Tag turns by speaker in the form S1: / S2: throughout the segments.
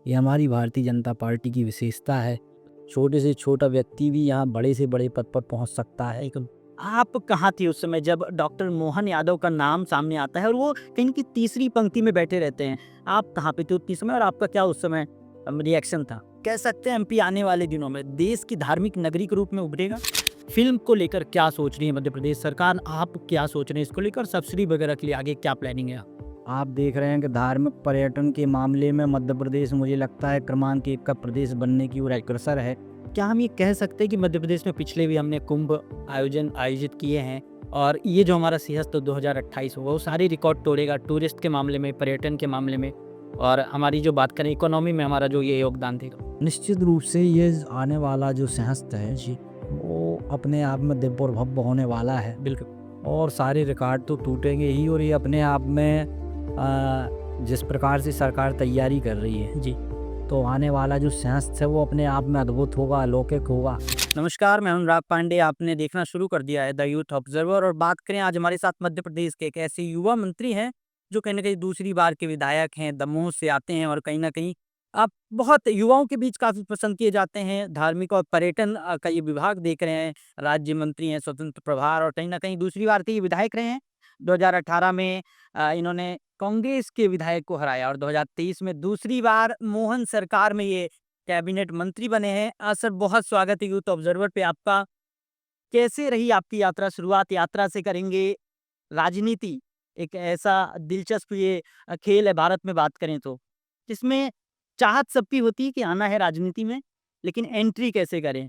S1: ये हमारी भारतीय जनता पार्टी की विशेषता है। छोटे से छोटा व्यक्ति भी यहाँ बड़े से बड़े पद पर पहुँच सकता है।
S2: आप कहाँ थी उस समय जब डॉक्टर मोहन यादव का नाम सामने आता है और वो कहीं न कहीं तीसरी पंक्ति में बैठे रहते हैं? आप कहाँ पे थे उतनी समय और आपका क्या उस समय रिएक्शन था? कह सकते हैं एमपी आने वाले दिनों में देश की धार्मिक नगरी के रूप में उभरेगा? फ़िल्म को लेकर क्या सोच रही है मध्य प्रदेश सरकार? आप क्या सोच रहे हैं इसको लेकर? सब्सिडी वगैरह के लिए आगे क्या प्लानिंग है?
S1: आप देख रहे हैं कि धार्मिक पर्यटन के मामले में मध्य प्रदेश मुझे लगता है क्रमांक 1 का प्रदेश बनने की ओर अग्रसर है।
S2: क्या हम ये कह सकते हैं कि मध्य प्रदेश में पिछले भी हमने कुंभ आयोजित किए हैं और ये जो हमारा सिंहस्थ 2028 होगा वो सारे रिकॉर्ड तोड़ेगा टूरिस्ट के मामले में, पर्यटन के मामले में और हमारी जो बात करें इकोनॉमी में हमारा जो ये योगदान देगा?
S1: निश्चित रूप से ये आने वाला जो सिंहस्थ है जी, वो अपने आप में दिव्य और भव्य होने वाला है।
S2: बिल्कुल।
S1: और सारे रिकॉर्ड तो टूटेंगे ही और ये अपने आप में जिस प्रकार से सरकार तैयारी कर रही है
S2: जी।
S1: तो आने वाला जो सिंहस्थ है वो अपने आप में अद्भुत होगा, अलौकिक होगा।
S2: नमस्कार, मैं अनुराग पांडे। आपने देखना शुरू कर दिया है द यूथ ऑब्जर्वर और बात करें आज हमारे साथ मध्य प्रदेश के एक ऐसे युवा मंत्री हैं जो कहीं न कहीं दूसरी बार के विधायक हैं, दमोह से आते हैं और कहीं न कहीं आप बहुत युवाओं के बीच काफ़ी पसंद किए जाते हैं। धार्मिक और पर्यटन का ये विभाग देख रहे हैं, राज्य मंत्री हैं, स्वतंत्र प्रभार और कहीं न कहीं दूसरी बार के ये विधायक रहे हैं। 2018 में इन्होंने कांग्रेस के विधायक को हराया और 2023 में दूसरी बार मोहन सरकार में ये कैबिनेट मंत्री बने हैं। सर बहुत स्वागत है यूथ ऑब्जर्वर पे आपका। कैसे रही आपकी यात्रा? शुरुआत यात्रा से करेंगे। राजनीति एक ऐसा दिलचस्प ये खेल है भारत में बात करें तो, जिसमें चाहत सबकी होती है कि आना है राजनीति में, लेकिन एंट्री कैसे करें?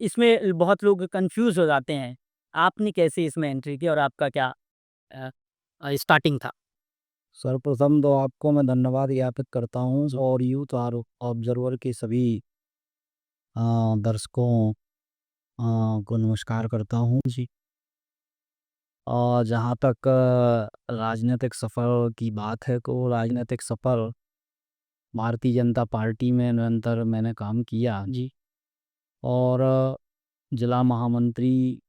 S2: इसमें बहुत लोग कन्फ्यूज़ हो जाते हैं। आपने कैसे इसमें एंट्री की और आपका क्या अ स्टार्टिंग था?
S1: सर्वप्रथम तो आपको मैं धन्यवाद ज्ञापित करता हूँ और यूथ ऑब्जर्वर के सभी दर्शकों को नमस्कार करता हूँ जी। और जहाँ तक राजनीतिक सफ़र की बात है तो राजनीतिक सफ़र भारतीय जनता पार्टी में निरंतर मैंने काम किया
S2: जी।
S1: और जिला महामंत्री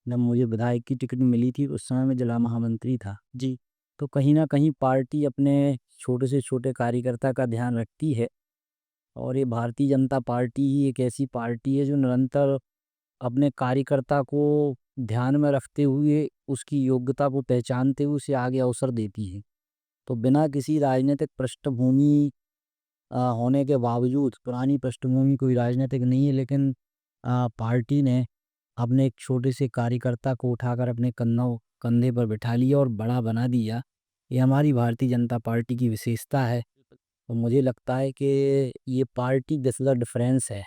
S1: जब मुझे विधायक की टिकट मिली थी उस समय मैं जिला महामंत्री था।
S2: जी।
S1: तो कहीं न कहीं पार्टी अपने छोटे से छोटे कार्यकर्ता का ध्यान रखती है और ये भारतीय जनता पार्टी ही एक ऐसी पार्टी है जो निरंतर अपने कार्यकर्ता को ध्यान में रखते हुए उसकी योग्यता को पहचानते हुए उसे आगे अवसर देती है। तो बिना किसी राजनीतिक पृष्ठभूमि होने के बावजूद पुरानी पृष्ठभूमि कोई राजनीतिक नहीं है लेकिन पार्टी ने अपने एक छोटे से कार्यकर्ता को उठाकर अपने कंधे पर बिठा लिया और बड़ा बना दिया। ये हमारी भारतीय जनता पार्टी की विशेषता है और मुझे लगता है कि ये पार्टी दिस द डिफरेंस है।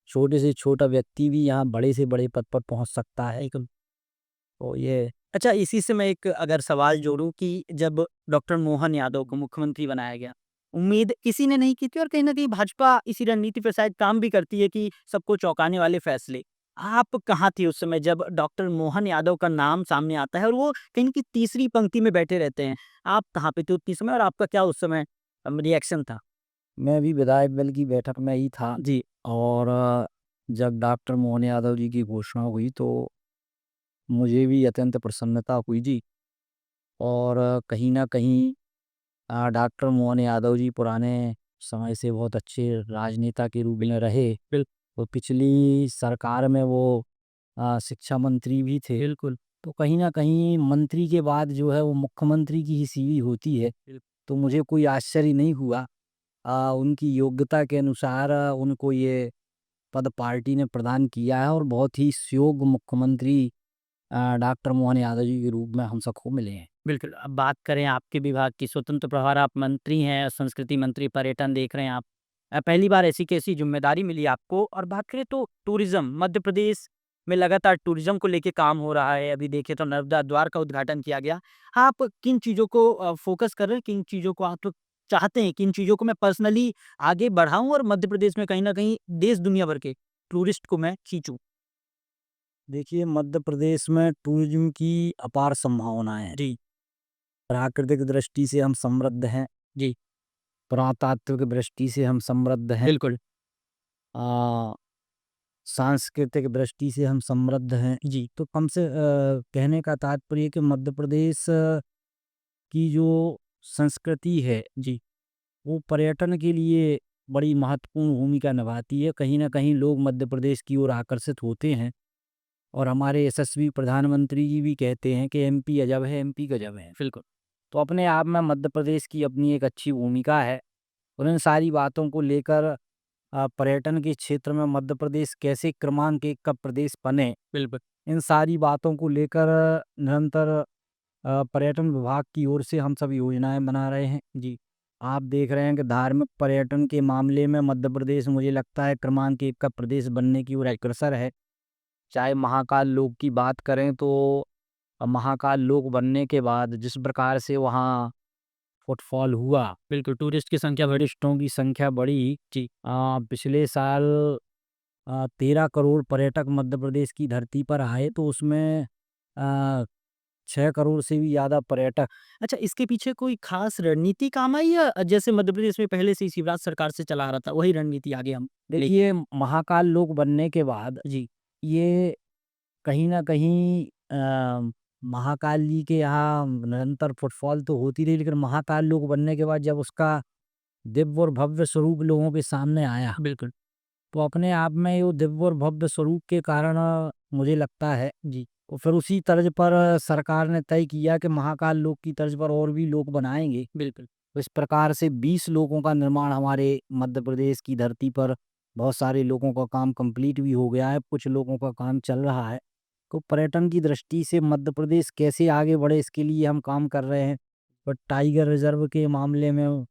S1: छोटे से छोटा व्यक्ति भी यहाँ बड़े से बड़े पद पर पहुँच सकता है। तो ये
S2: अच्छा, इसी से मैं एक अगर सवाल जोड़ूँ कि जब डॉक्टर मोहन यादव को मुख्यमंत्री बनाया गया, उम्मीद किसी ने नहीं की थी और कहीं न कहीं भाजपा इसी रणनीति पे शायद काम भी करती है कि सबको चौंकाने वाले फैसले। आप कहाँ थी उस समय जब डॉक्टर मोहन यादव का नाम सामने आता है और वो कहीं न कहीं तीसरी पंक्ति में बैठे रहते हैं? आप कहाँ पे थे उतनी समय और आपका क्या उस समय रिएक्शन था?
S1: मैं भी विधायक दल की बैठक में ही था
S2: जी।
S1: और जब डॉक्टर मोहन यादव जी की घोषणा हुई तो मुझे भी अत्यंत प्रसन्नता हुई जी। और कहीं न कहीं डॉक्टर मोहन यादव जी पुराने समय से बहुत अच्छे राजनेता के रूप में रहे।
S2: बिल
S1: तो पिछली सरकार में वो शिक्षा मंत्री भी थे।
S2: बिल्कुल।
S1: तो कहीं न कहीं मंत्री के बाद जो है वो मुख्यमंत्री की ही सीढ़ी होती है।
S2: बिल
S1: तो मुझे कोई आश्चर्य नहीं हुआ। उनकी योग्यता के अनुसार उनको ये पद पार्टी ने प्रदान किया है और बहुत ही योग्य मुख्यमंत्री डॉक्टर मोहन यादव जी के रूप में हम सबको मिले हैं।
S2: बिल्कुल, अब बात करें आपके विभाग की स्वतंत्र प्रभार आप मंत्री हैं, संस्कृति मंत्री, पर्यटन देख रहे हैं आप। पहली बार ऐसी कैसी ज़िम्मेदारी मिली आपको? और बात करें तो टूरिज़्म, मध्य प्रदेश में लगातार टूरिज़्म को लेके काम हो रहा है। अभी देखें तो नर्मदा द्वार का उद्घाटन किया गया। आप किन चीज़ों को फ़ोकस कर रहे हैं? किन चीज़ों को आप चाहते हैं, किन चीज़ों को मैं पर्सनली आगे बढ़ाऊँ और मध्य प्रदेश में कहीं न कहीं देश दुनिया भर के टूरिस्ट को मैं खींचूँ?
S1: देखिए मध्य प्रदेश में टूरिज़्म की अपार संभावनाएँ हैं।
S2: जी।
S1: प्राकृतिक दृष्टि से हम समृद्ध हैं,
S2: जी।
S1: पुरातात्विक दृष्टि से हम समृद्ध हैं,
S2: बिल्कुल।
S1: अ, सांस्कृतिक दृष्टि से हम समृद्ध हैं।
S2: जी।
S1: तो कहने का तात्पर्य है कि मध्य प्रदेश की जो संस्कृति है
S2: जी।
S1: वो पर्यटन के लिए बड़ी महत्वपूर्ण भूमिका निभाती है। कहीं न कहीं लोग मध्य प्रदेश की ओर आकर्षित होते हैं और हमारे यशस्वी प्रधानमंत्री जी भी कहते हैं कि एमपी अजब है, एमपी गजब है।
S2: बिल्कुल।
S1: तो अपने आप में मध्य प्रदेश की अपनी एक अच्छी भूमिका है और इन सारी बातों को लेकर पर्यटन के क्षेत्र में मध्य प्रदेश कैसे क्रमांक 1 का प्रदेश बने,
S2: बिल्कुल।
S1: इन सारी बातों को लेकर निरंतर पर्यटन विभाग की ओर से हम सब योजनाएँ बना रहे हैं।
S2: जी।
S1: आप देख रहे हैं कि धार्मिक पर्यटन के मामले में मध्य प्रदेश मुझे लगता है क्रमांक 1 का प्रदेश बनने की ओर अग्रसर है। चाहे महाकाल लोक की बात करें तो महाकाल लोक बनने के बाद जिस प्रकार से वहाँ फुटफॉल हुआ,
S2: बिल्कुल, टूरिस्ट की संख्या बढ़ी।
S1: टूरिस्टों की संख्या बढ़ी।
S2: जी।
S1: पिछले साल 13 करोड़ पर्यटक मध्य प्रदेश की धरती पर आए तो उसमें अ, 6 करोड़ से भी ज़्यादा पर्यटक।
S2: अच्छा, इसके पीछे कोई खास रणनीति काम आई या जैसे मध्य प्रदेश में पहले से ही शिवराज सरकार से चला आ रहा था, वही रणनीति आगे हम ले।
S1: देखिए महाकाल लोक बनने के बाद
S2: जी।
S1: ये कहीं न कहीं महाकाल जी के यहाँ निरंतर फुटफॉल तो होती रही, लेकिन महाकाल लोक बनने के बाद जब उसका दिव्य और भव्य स्वरूप लोगों के सामने आया,
S2: बिल्कुल।
S1: तो अपने आप में वो दिव्य और भव्य स्वरूप के कारण मुझे लगता है
S2: जी।
S1: तो फिर उसी तर्ज पर सरकार ने तय किया कि महाकाल लोक की तर्ज पर और भी लोक बनाएँगे।
S2: बिल्कुल।
S1: तो इस प्रकार से 20 लोकों का निर्माण हमारे मध्य प्रदेश की धरती पर बहुत सारे लोगों का काम कंप्लीट भी हो गया है, कुछ लोगों का काम चल रहा है। तो पर्यटन की दृष्टि से मध्य प्रदेश कैसे आगे बढ़े इसके लिए हम काम कर रहे हैं। और टाइगर रिज़र्व के मामले में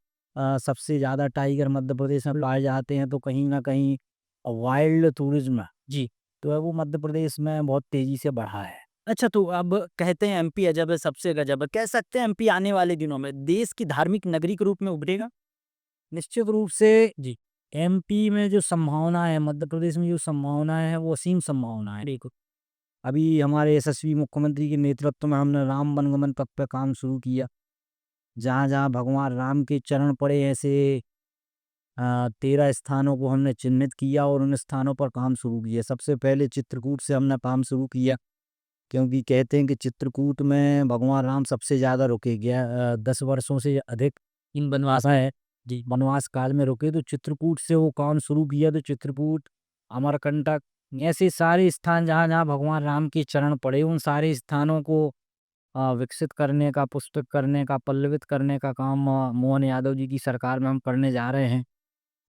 S1: सबसे ज़्यादा टाइगर मध्य प्रदेश में पाए जाते हैं तो कहीं न कहीं वाइल्ड टूरिज़्म
S2: जी।
S1: तो है वो मध्य प्रदेश में बहुत तेज़ी से बढ़ा है।
S2: अच्छा, तो अब कहते हैं एमपी अजब है, सबसे गजब है। कह सकते हैं एमपी आने वाले दिनों में देश की धार्मिक नगरी के रूप में उभरेगा?
S1: निश्चित रूप से
S2: जी।
S1: एमपी में जो संभावना है, मध्य प्रदेश में जो संभावनाएँ हैं, वो असीम संभावना है।
S2: बिल्कुल।
S1: अभी हमारे यशस्वी मुख्यमंत्री के नेतृत्व में हमने राम वनगमन पथ पे काम शुरू किया। जहाँ-जहाँ भगवान राम के चरण पड़े ऐसे 13 स्थानों को हमने चिन्हित किया और उन स्थानों पर काम शुरू किया। सबसे पहले चित्रकूट से हमने काम शुरू किया, क्योंकि कहते हैं कि चित्रकूट में भगवान राम सबसे ज़्यादा रुके। 10 वर्षों से अधिक
S2: इन बनवास।
S1: समय
S2: जी।
S1: वनवास काल में रुके, तो चित्रकूट से वो काम शुरू किया। तो चित्रकूट, अमरकंटक ऐसे सारे स्थान जहाँ-जहाँ भगवान राम के चरण पड़े, उन सारे स्थानों को विकसित करने का, पुष्पित करने का, पल्लवित करने का काम मोहन यादव जी की सरकार में हम करने जा रहे हैं।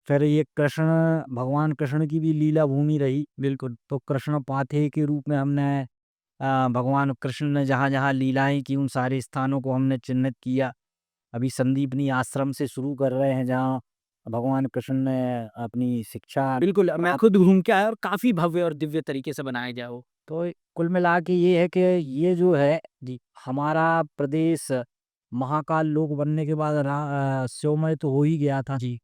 S1: फिर ये कृष्ण, भगवान कृष्ण की भी लीला भूमि रही।
S2: बिल्कुल।
S1: तो कृष्ण पाथेय के रूप में हमने भगवान कृष्ण ने जहाँ-जहाँ लीलाएँ की, उन सारे स्थानों को हमने चिन्हित किया। अभी संदीपनी आश्रम से शुरू कर रहे हैं, जहाँ भगवान कृष्ण ने अपनी शिक्षा
S2: बिल्कुल, मैं
S1: प्राप्त।
S2: खुद घूम के आया और काफ़ी भव्य और दिव्य तरीके से बनाया गया वो।
S1: तो कुल मिला के ये है कि ये जो है
S2: जी।
S1: हमारा प्रदेश महाकाल लोक बनने के बाद स्योमय तो हो ही गया था।
S2: जी।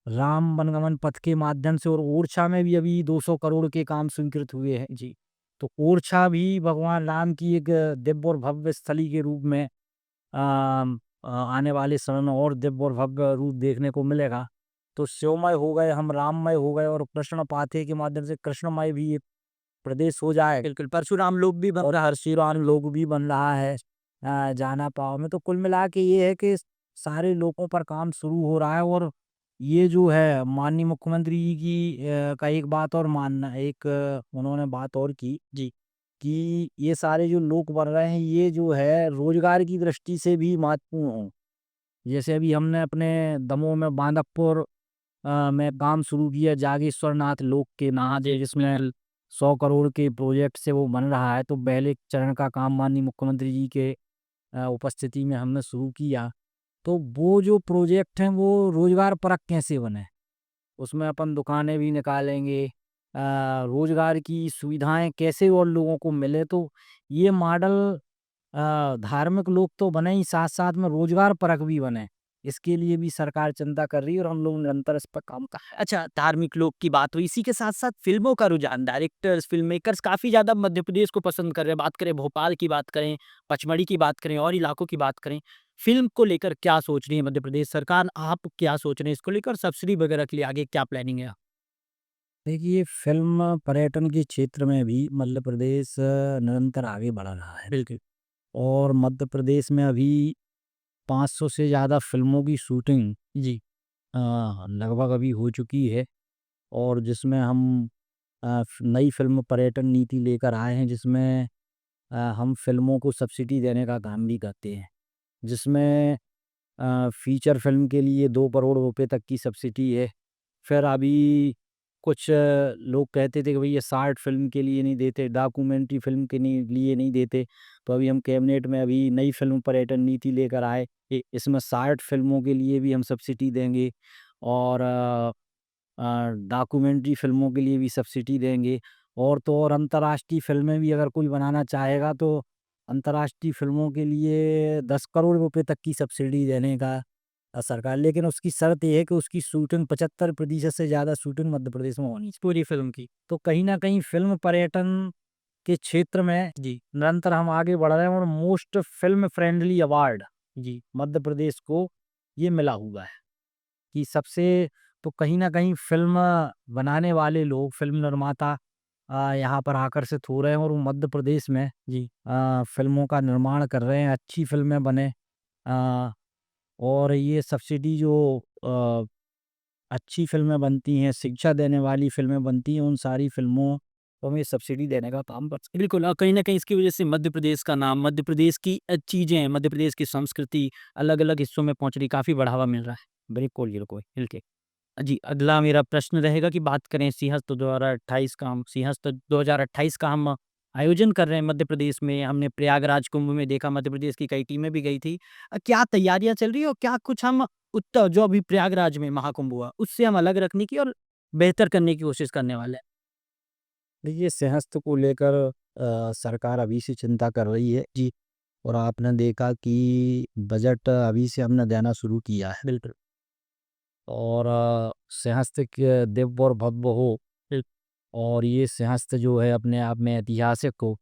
S1: राम वनगमन पथ के माध्यम से और ओरछा में भी अभी 200 करोड़ के काम स्वीकृत हुए हैं।
S2: जी।
S1: तो ओरछा भी भगवान राम की एक दिव्य और भव्य स्थली के रूप में आने वाले समय में और दिव्य और भव्य रूप देखने को मिलेगा। तो स्योमय हो गए, हम राममय हो गए और कृष्ण पाथेय के माध्यम से कृष्णमय भी एक प्रदेश हो जाए
S2: बिल्कुल, परशुराम लोक भी बन
S1: और
S2: रहा है।
S1: हर्षिरान लोग भी बन रहा है जाना पाव में। तो कुल मिला के ये है कि सारे लोगों पर काम शुरू हो रहा है और ये जो है माननीय मुख्यमंत्री जी की का एक बात और मानना है, एक उन्होंने बात और की
S2: जी।
S1: कि ये सारे जो लोग बन रहे हैं ये जो है रोजगार की दृष्टि से भी महत्वपूर्ण हों। जैसे अभी हमने अपने दमोह में बांदकपुर में काम शुरू किया जागेश्वर नाथ लोक के नाम
S2: जी।
S1: से, जिसमें 100 करोड़ के प्रोजेक्ट से वो बन रहा है। तो पहले चरण का काम माननीय मुख्यमंत्री जी के उपस्थिति में हमने शुरू किया। तो वो जो प्रोजेक्ट हैं वो रोजगार परक कैसे बने, उसमें अपन दुकानें भी निकालेंगे, रोजगार की सुविधाएं कैसे और लोगों को मिले। तो ये मॉडल धार्मिक लोग तो बने ही, साथ साथ में रोजगार परक भी बने, इसके लिए भी सरकार चिंता कर रही है और हम लोग निरंतर इस पर काम कर रहे हैं।
S2: अच्छा, धार्मिक लोक की बात हुई, इसी के साथ-साथ फ़िल्मों का रुझान, डायरेक्टर्स, फ़िल्म मेकर्स काफ़ी ज़्यादा मध्य प्रदेश को पसंद कर रहे हैं। बात करें भोपाल की बात करें, पचमढ़ी की बात करें और इलाकों की बात करें। फ़िल्म को लेकर क्या सोच रही है मध्य प्रदेश सरकार? आप क्या सोच रहे हैं इसको लेकर? सब्सिडी वगैरह के लिए आगे क्या प्लानिंग है?
S1: देखिए फिल्म पर्यटन के क्षेत्र में भी मध्य प्रदेश निरंतर आगे बढ़ रहा है
S2: बिल्कुल।
S1: और मध्य प्रदेश में अभी 500 से ज़्यादा फिल्मों की शूटिंग
S2: जी,
S1: लगभग अभी हो चुकी है, और जिसमें हम नई फिल्म पर्यटन नीति लेकर आए हैं, जिसमें हम फिल्मों को सब्सिडी देने का काम भी करते हैं, जिसमें फीचर फिल्म के लिए 2 करोड़ रुपए तक की सब्सिडी है। फिर अभी कुछ लोग कहते थे कि भई ये शॉर्ट फ़िल्म के लिए नहीं देते, डॉक्यूमेंट्री फ़िल्म के लिए नहीं देते। तो अभी हम कैबिनेट में अभी नई फ़िल्म पर्यटन नीति लेकर आए। इसमें शॉर्ट फ़िल्मों के लिए भी हम सब्सिडी देंगे, और डॉक्यूमेंट्री फ़िल्मों के लिए भी सब्सिडी देंगे। और तो और अंतर्राष्ट्रीय फ़िल्में भी अगर कोई बनाना चाहेगा, तो अंतर्राष्ट्रीय फ़िल्मों के लिए 10 करोड़ रुपए तक की सब्सिडी देने का सरकार, लेकिन उसकी शर्त ये है कि उसकी शूटिंग 75% से ज़्यादा शूटिंग मध्य प्रदेश में होनी चाहिए।
S2: पूरी फ़िल्म की।
S1: तो कहीं न कहीं फ़िल्म पर्यटन के क्षेत्र में
S2: जी,
S1: निरंतर हम आगे बढ़ रहे हैं, और मोस्ट फ़िल्म फ्रेंडली अवार्ड
S2: जी,
S1: मध्य प्रदेश को ये मिला हुआ है कि सबसे, तो कहीं न कहीं फ़िल्म बनाने वाले लोग, फ़िल्म निर्माता यहाँ पर आकर्षित हो रहे हैं, और वो मध्य प्रदेश में
S2: जी।
S1: फ़िल्मों का निर्माण कर रहे हैं, अच्छी फ़िल्में बने। अ, और ये सब्सिडी जो अ, अच्छी फ़िल्में बनती हैं, शिक्षा देने वाली फ़िल्में बनती हैं, उन सारी फ़िल्मों को हम ये सब्सिडी देने का काम कर सकते हैं।
S2: बिल्कुल कहीं न कहीं इसकी वज़ह से मध्य प्रदेश का नाम, मध्य प्रदेश की चीज़ें, मध्य प्रदेश की संस्कृति अलग-अलग हिस्सों में पहुँच रही, काफ़ी बढ़ावा मिल रहा है।
S1: बिल्कुल, बिल्कुल।
S2: मिलके। जी, अगला मेरा प्रश्न रहेगा कि बात करें सिंहस्थ 2028 का, हम सिंहस्थ 2028 का हम आयोजन कर रहे हैं मध्य प्रदेश में। हमने प्रयागराज कुंभ में देखा, मध्य प्रदेश की कई टीमें भी गई थी। क्या तैयारियाँ चल रही है और क्या कुछ हम उत्तर जो अभी प्रयागराज में महाकुंभ हुआ, उससे हम अलग रखने की और बेहतर करने की कोशिश करने वाले हैं?
S1: देखिए, सेहत को लेकर सरकार अभी से चिंता कर रही है।
S2: जी,
S1: और आपने देखा कि बजट अभी से हमने देना शुरू किया है,
S2: बिल्कुल।
S1: और सिंहस्थ के दिव्य और भव्य हो,
S2: बिल
S1: और ये सिंहस्थ जो है अपने आप में ऐतिहासिक हो,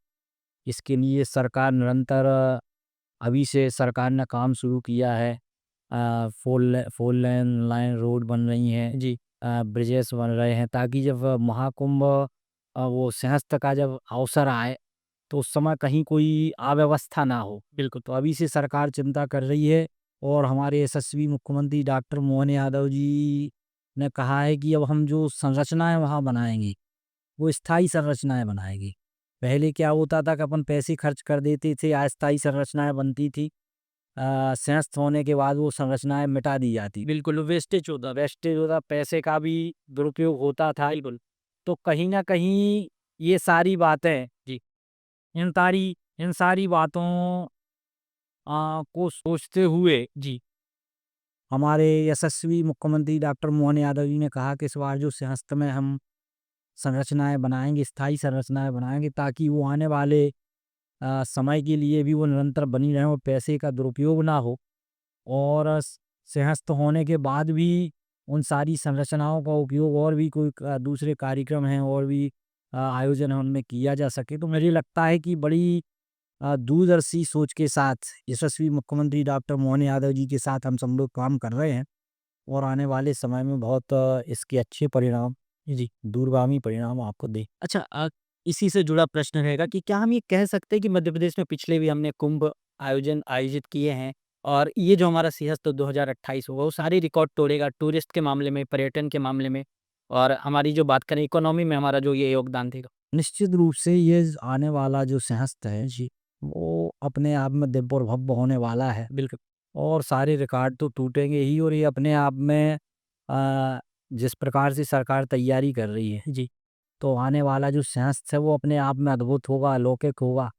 S1: इसके लिए सरकार निरंतर अभी से सरकार ने काम शुरू किया है। 4 लेन लाइन रोड बन रही हैं,
S2: जी,
S1: ब्रिजेस बन रहे हैं, ताकि जब महाकुंभ वो सिंहस्थ का जब अवसर आए, तो उस समय कहीं कोई अव्यवस्था ना हो।
S2: बिल्कुल।
S1: तो अभी से सरकार चिंता कर रही है, और हमारे यशस्वी मुख्यमंत्री डॉक्टर मोहन यादव जी ने कहा है कि अब हम जो संरचनाएँ वहाँ बनाएँगे, वो स्थायी संरचनाएँ बनाएँगे। पहले क्या होता था कि अपन पैसे खर्च कर देते थे, अस्थायी संरचनाएँ बनती थी। सिंहस्थ होने के बाद वो संरचनाएँ मिटा दी जाती।
S2: बिल्कुल, वेस्टेज होता था।
S1: वेस्टेज होता, पैसे का भी दुरुपयोग होता था।
S2: बिल्कुल।
S1: तो कहीं न कहीं ये सारी बातें,
S2: जी,
S1: इन सारी बातों को सोचते हुए
S2: जी,
S1: हमारे यशस्वी मुख्यमंत्री डॉक्टर मोहन यादव जी ने कहा कि इस बार जो सिंहस्थ में हम संरचनाएँ बनाएँगे, स्थायी संरचनाएँ बनाएँगे, ताकि वो आने वाले समय के लिए भी वो निरंतर बनी रहें, और पैसे का दुरुपयोग ना हो। और सिंहस्थ होने के बाद भी उन सारी संरचनाओं का उपयोग और भी कोई दूसरे कार्यक्रम हैं, और भी आयोजन है, उनमें किया जा सके। तो मुझे लगता है कि बड़ी दूरदर्शी सोच के साथ यशस्वी मुख्यमंत्री डॉक्टर मोहन यादव जी के साथ हम लोग काम कर रहे हैं, और आने वाले समय में बहुत इसके अच्छे परिणाम,
S2: जी।
S1: दूरगामी परिणाम आपको दे।
S2: अच्छा इसी से जुड़ा प्रश्न रहेगा कि क्या हम ये कह सकते हैं कि मध्य प्रदेश में पिछले भी हमने कुंभ आयोजन आयोजित किए हैं और ये जो हमारा सिंहस्थ 2028 होगा वो सारे रिकॉर्ड तोड़ेगा टूरिस्ट के मामले में, पर्यटन के मामले में और हमारी जो बात करें इकोनॉमी में हमारा जो ये योगदान देगा?
S1: निश्चित रूप से ये आने वाला जो सिंहस्थ है जी, वो अपने आप में दिव्य और भव्य होने वाला है,
S2: बिल्कुल,
S1: और सारे रिकॉर्ड तो टूटेंगे ही, और ये अपने आप में जिस प्रकार से सरकार तैयारी कर रही है,
S2: जी।
S1: तो आने वाला जो सिंहस्थ है वो अपने आप में अद्भुत होगा, अलौकिक होगा,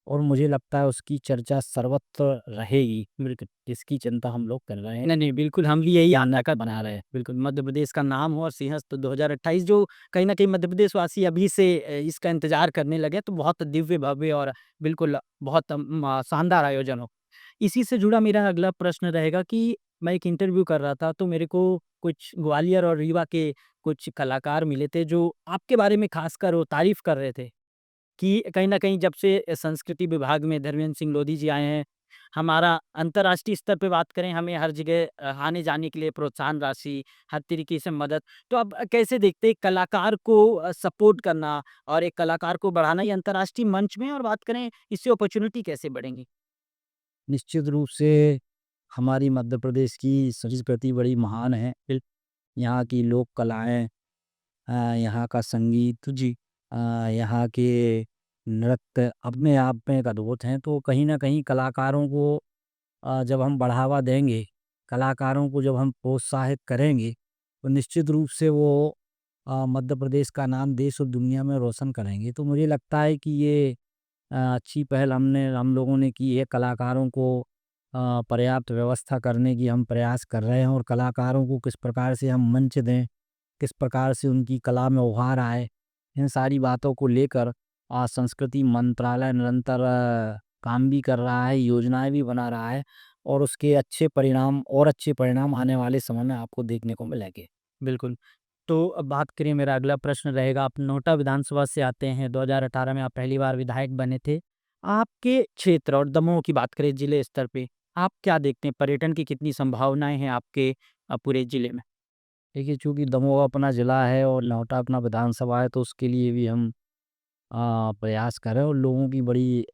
S1: और मुझे लगता है उसकी चर्चा सर्वत्र रहेगी,
S2: बिल्कुल।
S1: जिसकी चिंता हम लोग कर रहे हैं।
S2: नहीं, नहीं, बिल्कुल हम भी यही आशा बना रहे हैं। बिल्कुल, मध्य प्रदेश का नाम हो और सिंहस्थ 2028 जो कहीं न कहीं मध्य प्रदेश वासी अभी से इसका इंतज़ार करने लगे हैं, तो बहुत दिव्य, भव्य और बिल्कुल बहुत शानदार आयोजन हो। इसी से जुड़ा मेरा अगला प्रश्न रहेगा कि मैं एक इंटरव्यू कर रहा था, तो मेरे को कुछ ग्वालियर और रीवा के कुछ कलाकार मिले थे, जो आपके बारे में खासकर वो तारीफ़ कर रहे थे कि कहीं न कहीं जब से संस्कृति विभाग में धर्मेंद्र सिंह लोधी जी आए हैं, हमारा अंतर्राष्ट्रीय स्तर पे बात करें, हमें हर जगह आने-जाने के लिए प्रोत्साहन राशि, हर तरीके से मदद। तो आप कैसे देखते हैं कलाकार को सपोर्ट करना और एक कलाकार को बढ़ाना ये अंतर्राष्ट्रीय मंच में और बात करें इससे अपॉर्च्युनिटी कैसे बढ़ेंगी?
S1: निश्चित रूप से हमारी मध्य प्रदेश की संस्कृति बड़ी महान है। यहाँ की लोक कलाएँ, यहाँ का संगीत,
S2: जी,
S1: यहाँ के नृत्य अपने आप में एक अद्भुत हैं। तो कहीं न कहीं कलाकारों को जब हम बढ़ावा देंगे, कलाकारों को जब हम प्रोत्साहित करेंगे, तो निश्चित रूप से वो मध्य प्रदेश का नाम देश और दुनिया में रोशन करेंगे। तो मुझे लगता है कि ये अच्छी पहल हम लोगों ने की है। कलाकारों को पर्याप्त व्यवस्था करने की हम प्रयास कर रहे हैं और कलाकारों को किस प्रकार से हम मंच दें, किस प्रकार से उनकी कला में उभार आए, इन सारी बातों को लेकर संस्कृति मंत्रालय निरंतर काम भी कर रहा है, योजनाएँ भी बना रहा है और उसके अच्छे परिणाम आने वाले समय में आपको देखने को मिलेंगे।
S2: बिल्कुल। तो अब बात करें, मेरा अगला प्रश्न रहेगा, आप नोएडा विधानसभा से आते हैं, 2018 में आप पहली बार विधायक बने थे। आपके क्षेत्र और दमोह की बात करें जिले स्तर पे, आप क्या देखते हैं, पर्यटन की कितनी संभावनाएँ हैं आपके पूरे जिले में?
S1: देखिए, चूँकि दमोह अपना ज़िला है और नौटा अपना विधानसभा है, तो उसके लिए भी हम प्रयास कर रहे हैं और लोगों की बड़ी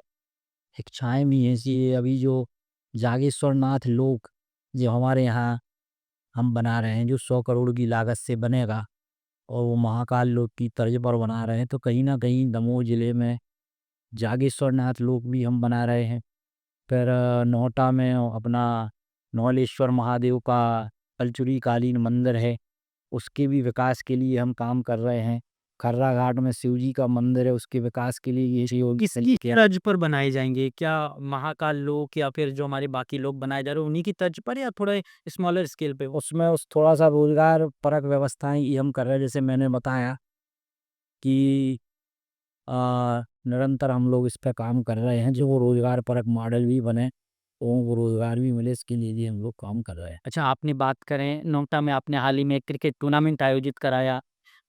S1: इच्छाएँ भी हैं। ऐसी अभी जो जागेश्वर नाथ लोक जो हमारे यहाँ हम बना रहे हैं, जो 100 करोड़ की लागत से बनेगा और वो महाकाल लोक की तर्ज पर बना रहे हैं, तो कहीं न कहीं दमोह ज़िले में जागेश्वर नाथ लोक भी हम बना रहे हैं। फिर नौटा में अपना नौलेश्वर महादेव का कलचुरी कालीन मंदिर है, उसके भी विकास के लिए हम काम कर रहे हैं। खर्रा घाट में शिव जी का मंदिर है, उसके विकास के लिए ये सहयोगी
S2: किसकी
S1: समितियाँ।
S2: तर्ज पर बनाए जाएँगे? क्या महाकाल लोक या फिर जो हमारे बाकी लोग बनाए जा रहे हैं, उन्हीं की तर्ज पर या थोड़ा स्मॉलर स्केल पे?
S1: उसमें उस थोड़ा-सा रोज़गार परक व्यवस्थाएँ ये हम कर रहे हैं, जैसे मैंने बताया कि अ, निरंतर हम लोग इस पे काम कर रहे हैं, जो वो रोज़गार परक मॉडल भी बने, लोगों को रोज़गार भी मिले, इसके लिए भी हम लोग काम कर रहे हैं।
S2: अच्छा, आपने बात करें नोएडा में आपने हाल ही में एक क्रिकेट टूर्नामेंट आयोजित कराया।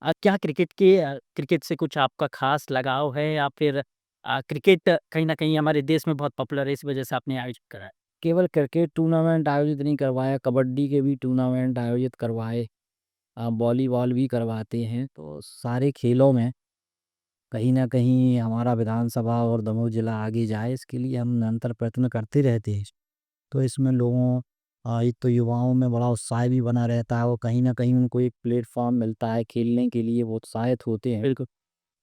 S2: क्या क्रिकेट से कुछ आपका ख़ास लगाव है या फिर क्रिकेट कहीं न कहीं हमारे देश में बहुत पॉपुलर है, इस वजह से आपने आयोजित कराया?
S1: केवल क्रिकेट टूर्नामेंट आयोजित नहीं करवाया, कबड्डी के भी टूर्नामेंट आयोजित करवाए, वॉलीबॉल भी करवाते हैं, तो सारे खेलों में कहीं न कहीं हमारा विधानसभा और दमोह जिला आगे जाए, इसके लिए हम निरंतर प्रयत्न करते रहते हैं। तो इसमें लोगों एक तो युवाओं में बड़ा उत्साह भी बना रहता है और कहीं न कहीं उनको एक प्लेटफ़ॉर्म मिलता है खेलने के लिए, वो उत्साहित होते हैं।
S2: बिल्कुल।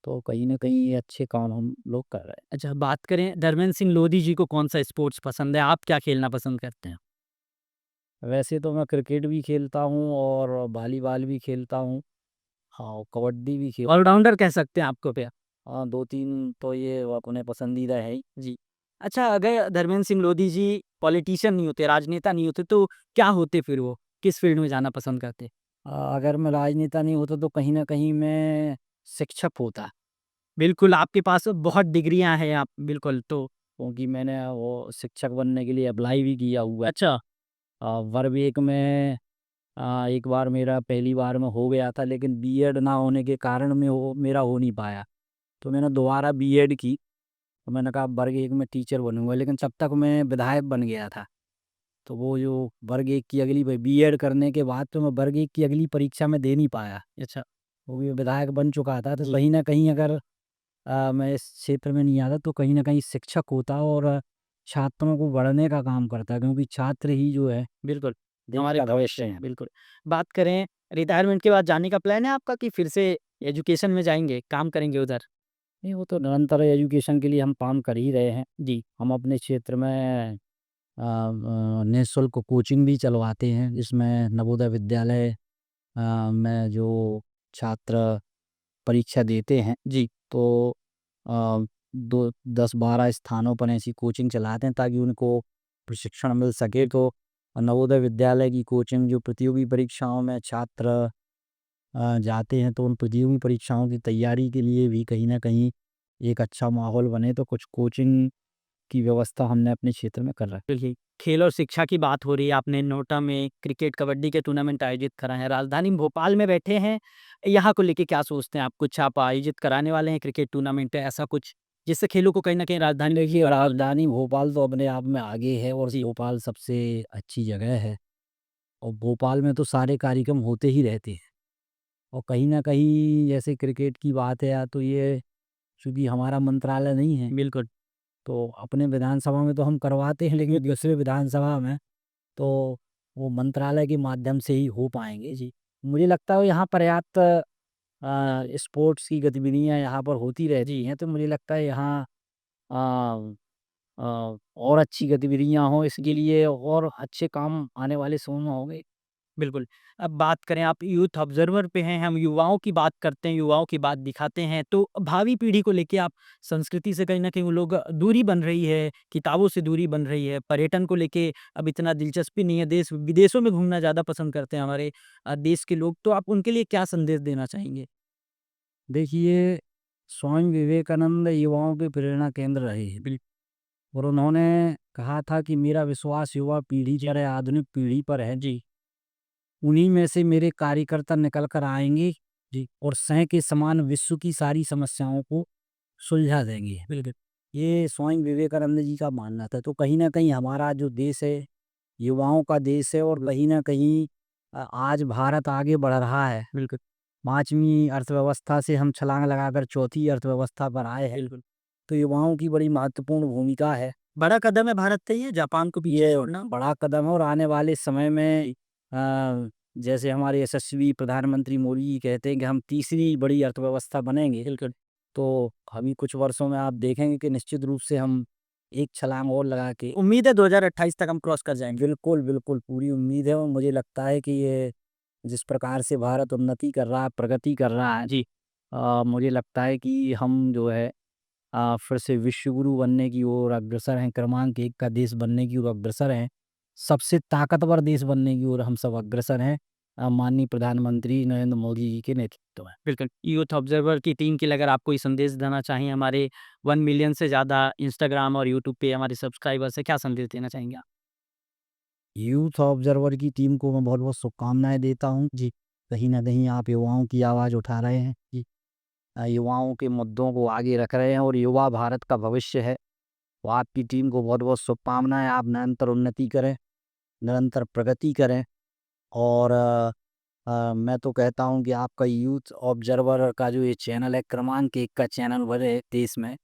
S1: तो कहीं न कहीं ये अच्छे काम हम लोग कर रहे हैं।
S2: अच्छा, बात करें धर्मेंद्र सिंह लोधी जी को कौन-सा स्पोर्ट्स पसंद है? आप क्या खेलना पसंद करते हैं?
S1: वैसे तो मैं क्रिकेट भी खेलता हूँ और वॉलीबॉल भी खेलता हूँ। हाँ, और कबड्डी भी
S2: ऑलराउंडर कह सकते हैं आपको क्या?
S1: हाँ, 2-3 तो ये अपने पसंदीदा है ही।
S2: जी। अच्छा, अगर धर्मेंद्र सिंह लोधी जी पॉलिटिशियन नहीं होते, राजनेता नहीं होते, तो क्या होते फिर वो? किस फ़ील्ड में जाना पसंद करते?
S1: अगर मैं राजनेता नहीं होता तो कहीं न कहीं मैं शिक्षक होता,
S2: बिल्कुल, आपके पास बहुत डिग्रियाँ हैं आप बिल्कुल, तो
S1: क्योंकि मैंने वो शिक्षक बनने के लिए अप्लाई भी किया हुआ है।
S2: अच्छा,
S1: वर्ग-1 में एक बार मेरा पहली बार में हो गया था, लेकिन बीएड ना होने के कारण में वो मेरा हो नहीं पाया। तो मैंने दोबारा बीएड की, तो मैंने कहा वर्ग 1 में टीचर बनूँगा, लेकिन तब तक मैं विधायक बन गया था। तो वो जो वर्ग 1 की अगली बीएड करने के बाद तो मैं वर्ग 1 की अगली परीक्षा में दे नहीं पाया।
S2: अच्छा।
S1: वो भी विधायक बन चुका था, तो कहीं न कहीं अगर मैं इस क्षेत्र में नहीं आता तो कहीं न कहीं शिक्षक होता और छात्रों को बढ़ने का काम करता, क्योंकि छात्र ही जो है
S2: बिल्कुल,
S1: देश
S2: हमारे
S1: का भविष्य है।
S2: बिल्कुल। बात करें रिटायरमेंट के बाद जाने का प्लान है आपका कि फिर से एजुकेशन में जाएँगे, काम करेंगे उधर?
S1: नहीं, वो तो निरंतर एजुकेशन के लिए हम काम कर ही रहे हैं।
S2: जी,
S1: हम अपने क्षेत्र में निःशुल्क कोचिंग भी चलवाते हैं, जिसमें नवोदय विद्यालय में जो छात्र परीक्षा देते हैं,
S2: जी,
S1: तो अ, दो 10-12 स्थानों पर ऐसी कोचिंग चलाते हैं ताकि उनको प्रशिक्षण मिल सके। तो नवोदय विद्यालय की कोचिंग जो प्रतियोगी परीक्षाओं में छात्र जाते हैं, तो उन प्रतियोगी परीक्षाओं की तैयारी के लिए भी कहीं न कहीं एक अच्छा माहौल बने, तो कुछ कोचिंग की व्यवस्था हमने अपने क्षेत्र में कर रखी है।
S2: बिल्कुल। खेल और शिक्षा की बात हो रही है, आपने नोएडा में क्रिकेट, कबड्डी के टूर्नामेंट आयोजित कराए हैं, राजधानी भोपाल में बैठे हैं, यहाँ को लेके क्या सोचते हैं आप? कुछ आप आयोजित कराने वाले हैं क्रिकेट टूर्नामेंट ऐसा कुछ, जिससे खेलों को कहीं न कहीं राजधानी
S1: देखिए, राजधानी भोपाल तो अपने आप में आगे है और
S2: जी,
S1: भोपाल सबसे अच्छी जगह है और भोपाल में तो सारे कार्यक्रम होते ही रहते हैं और कहीं न कहीं जैसे क्रिकेट की बात है या तो ये चूँकि हमारा मंत्रालय नहीं है,
S2: बिल्कुल।
S1: तो अपने विधानसभा में तो हम करवाते हैं, लेकिन दूसरे विधानसभा में तो वो मंत्रालय के माध्यम से ही हो पाएँगे। जी। मुझे लगता है यहाँ पर्याप्त स्पोर्ट्स की गतिविधियाँ यहाँ पर होती रहती हैं, तो मुझे लगता है यहाँ अ और अच्छी गतिविधियाँ हों, इसके लिए और अच्छे काम आने वाले समय में होंगे।
S2: बिल्कुल। अब बात करें, आप यूथ ऑब्ज़र्वर पे हैं, हम युवाओं की बात करते हैं, युवाओं की बात दिखाते हैं, तो भावी पीढ़ी को लेके आप संस्कृति से कहीं न कहीं वो लोग दूरी बन रही है, किताबों से दूरी बन रही है, पर्यटन को लेके अब इतना दिलचस्पी नहीं है, देश विदेशों में घूमना ज़्यादा पसंद करते हैं हमारे देश के लोग, तो आप उनके लिए क्या संदेश देना चाहेंगे?
S1: देखिए, स्वामी विवेकानंद युवाओं के प्रेरणा केंद्र रहे हैं। और उन्होंने कहा था कि मेरा विश्वास युवा पीढ़ी जो है आधुनिक पीढ़ी पर है। जी। उन्हीं में से मेरे कार्यकर्ता निकल कर आएँगे। जी। और स्वयं के समान विश्व की सारी समस्याओं को सुलझा देंगे।
S2: बिल्कुल।
S1: ये स्वामी विवेकानंद जी का मानना था। तो कहीं न कहीं हमारा जो देश है, युवाओं का देश है और कहीं न कहीं आज भारत आगे बढ़ रहा है।
S2: बिल्कुल।
S1: 5वीं अर्थव्यवस्था से हम छलांग लगाकर 4थी अर्थव्यवस्था पर आए हैं।
S2: बिल्कुल।
S1: तो युवाओं की बड़ी महत्वपूर्ण भूमिका है।
S2: बड़ा कदम है भारत के लिए जापान को पीछे
S1: ये
S2: छोड़ना।
S1: बड़ा कदम है और आने वाले समय में जैसे हमारे यशस्वी प्रधानमंत्री मोदी जी कहते हैं कि हम तीसरी बड़ी अर्थव्यवस्था बनेंगे।
S2: बिल्कुल।
S1: तो अभी कुछ वर्षों में आप देखेंगे कि निश्चित रूप से हम एक छलांग और लगा के
S2: उम्मीद है 2028 तक हम क्रॉस कर जाएँगे।
S1: बिल्कुल, बिल्कुल पूरी उम्मीद है और मुझे लगता है कि ये जिस प्रकार से भारत उन्नति कर रहा है, प्रगति कर रहा है,
S2: जी।
S1: मुझे लगता है कि हम जो है फिर से विश्व गुरु बनने की ओर अग्रसर हैं, क्रमांक 1 का देश बनने की ओर अग्रसर हैं। सबसे ताकतवर देश बनने की ओर हम सब अग्रसर हैं, माननीय प्रधानमंत्री नरेंद्र मोदी जी के नेतृत्व में।
S2: बिल्कुल, यूथ ऑब्ज़र्वर की टीम के लिए अगर आप कोई संदेश देना चाहें हमारे 1 मिलियन से ज़्यादा इंस्टाग्राम और यूट्यूब पे हमारे सब्सक्राइबर्स हैं, क्या संदेश देना चाहेंगे आप?
S1: यूथ ऑब्जर्वर की टीम को मैं बहुत-बहुत शुभकामनाएँ देता हूँ। जी। कहीं न कहीं आप युवाओं की आवाज़ उठा रहे हैं। जी। युवाओं के मुद्दों को आगे रख रहे हैं और युवा भारत का भविष्य है। तो आपकी टीम को बहुत-बहुत शुभकामनाएँ। आप निरंतर उन्नति करें, निरंतर प्रगति करें और मैं तो कहता हूँ कि आपका यूथ ऑब्जर्वर का जो ये चैनल है, क्रमांक 1 का चैनल बने देश में,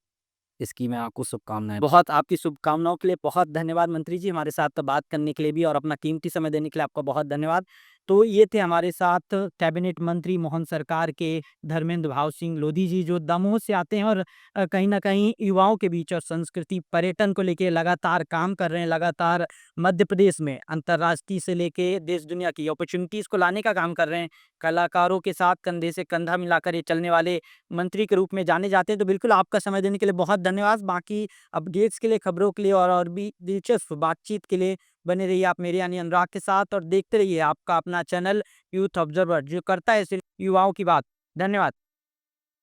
S1: इसकी मैं आपको शुभकामनाएँ।
S2: बहुत आपकी शुभकामनाओं के लिए बहुत धन्यवाद मंत्री जी, हमारे साथ बात करने के लिए भी और अपना कीमती समय देने के लिए आपका बहुत धन्यवाद। तो ये थे हमारे साथ कैबिनेट मंत्री मोहन सरकार के धर्मेंद्र भाव सिंह लोधी जी, जो दमोह से आते हैं और कहीं न कहीं युवाओं के बीच और संस्कृति पर्यटन को लेके लगातार काम कर रहे हैं, लगातार मध्य प्रदेश में अंतर्राष्ट्रीय से लेके देश दुनिया की अपॉर्च्युनिटीज़ को लाने का काम कर रहे हैं। कलाकारों के साथ कंधे से कंधा मिलाकर ये चलने वाले मंत्री के रूप में जाने जाते हैं। तो बिल्कुल आपका समय देने के लिए बहुत धन्यवाद। बाकी अपडेट्स के लिए, खबरों के लिए और भी दिलचस्प बातचीत के लिए बने रहिए आप मेरे यानी अनुराग के साथ और देखते रहिए आपका अपना चैनल यूथ ऑब्जर्वर, जो करता है सिर्फ युवाओं की बात। धन्यवाद।